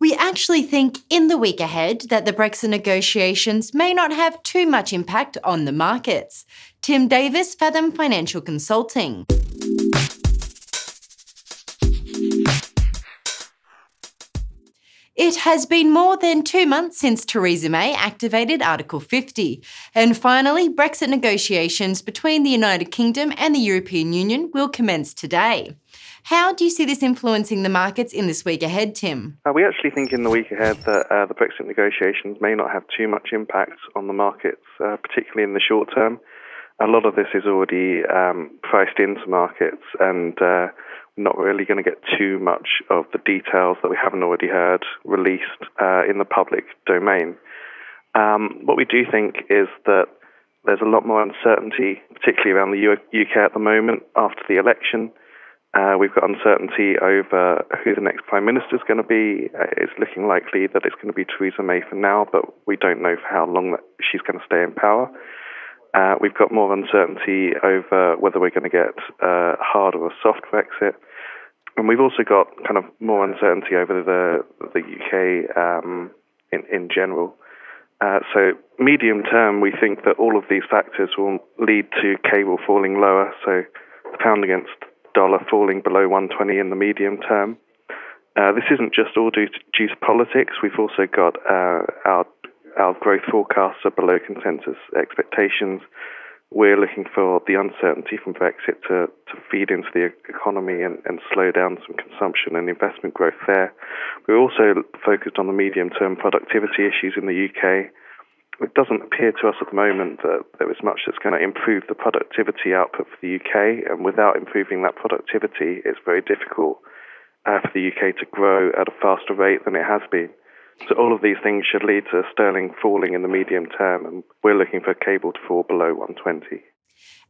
We actually think in the week ahead that the Brexit negotiations may not have too much impact on the markets. Tim Davis, Fathom Financial Consulting. It has been more than 2 months since Theresa May activated Article 50. And finally, Brexit negotiations between the United Kingdom and the European Union will commence today. How do you see this influencing the markets in this week ahead, Tim? We actually think in the week ahead that the Brexit negotiations may not have too much impact on the markets, particularly in the short term. A lot of this is already priced into markets, and we're not really going to get too much of the details that we haven't already heard released in the public domain. What we do think is that there's a lot more uncertainty, particularly around the UK at the moment after the election. We've got uncertainty over who the next Prime Minister is going to be. It's looking likely that it's going to be Theresa May for now, but we don't know for how long that she's going to stay in power. We've got more uncertainty over whether we're going to get a hard or a soft Brexit. And we've also got kind of more uncertainty over the UK in general. So medium term, we think that all of these factors will lead to cable falling lower, so the pound against dollar falling below 120 in the medium term. This isn't just all due to politics. We've also got our growth forecasts are below consensus expectations. We're looking for the uncertainty from Brexit to feed into the economy and slow down some consumption and investment growth there. We're also focused on the medium-term productivity issues in the UK. It doesn't appear to us at the moment that there is much that's going to improve the productivity output for the UK, and without improving that productivity, it's very difficult for the UK to grow at a faster rate than it has been. So all of these things should lead to sterling falling in the medium term, and we're looking for cable to fall below 120.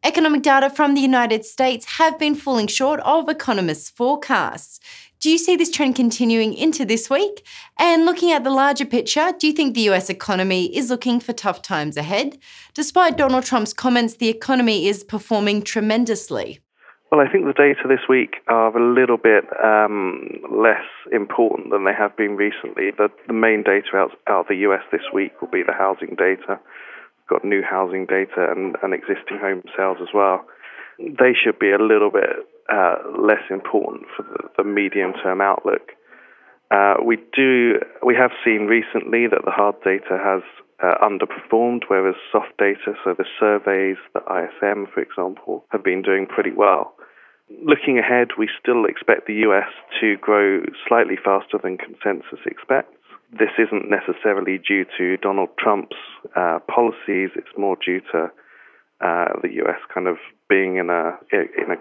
Economic data from the United States have been falling short of economists' forecasts. Do you see this trend continuing into this week? And looking at the larger picture, do you think the US economy is looking for tough times ahead? Despite Donald Trump's comments, the economy is performing tremendously. Well, I think the data this week are a little bit less important than they have been recently. The main data out of the US this week will be the housing data. We've got new housing data and existing home sales as well. They should be a little bit less important for the medium-term outlook. We have seen recently that the hard data has underperformed, whereas soft data, so the surveys, the ISM, for example, have been doing pretty well. Looking ahead, we still expect the US to grow slightly faster than consensus expects. This isn't necessarily due to Donald Trump's policies. It's more due to the US kind of being in a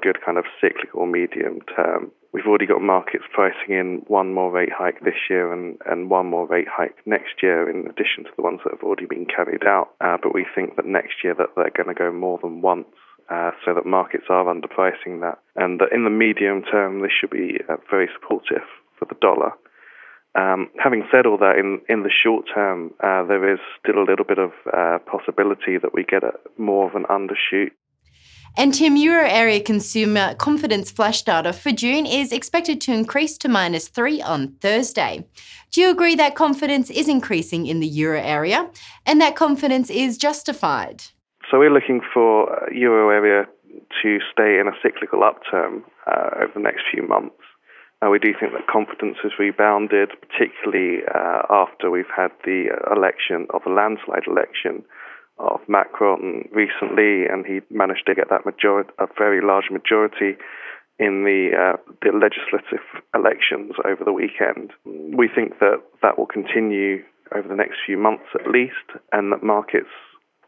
good kind of cyclical medium term. We've already got markets pricing in one more rate hike this year and one more rate hike next year, in addition to the ones that have already been carried out. But we think that next year that they're going to go more than once, so that markets are underpricing that. And that in the medium term, this should be very supportive for the dollar. Having said all that, in the short term, there is still a little bit of possibility that we get more of an undershoot. And Tim, Euro area consumer confidence flash data for June is expected to increase to -3 on Thursday. Do you agree that confidence is increasing in the Euro area and that confidence is justified? So we're looking for Euro area to stay in a cyclical upturn over the next few months. We do think that confidence has rebounded, particularly after we've had the landslide election of Macron recently, and he managed to get that a very large majority in the legislative elections over the weekend. We think that that will continue over the next few months at least, and that markets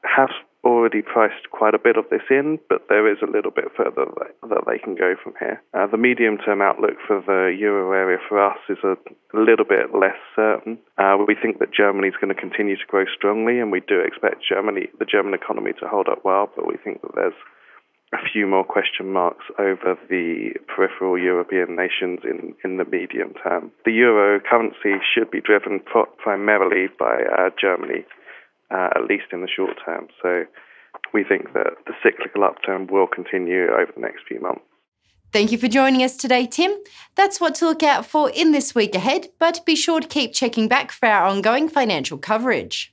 have already priced quite a bit of this in, but there is a little bit further that they can go from here. The medium-term outlook for the euro area for us is a little bit less certain. We think that Germany is going to continue to grow strongly, and we do expect the German economy to hold up well, but we think that there's a few more question marks over the peripheral European nations in the medium term. The euro currency should be driven primarily by Germany, at least in the short term. So we think that the cyclical upturn will continue over the next few months. Thank you for joining us today, Tim. That's what to look out for in this week ahead, but be sure to keep checking back for our ongoing financial coverage.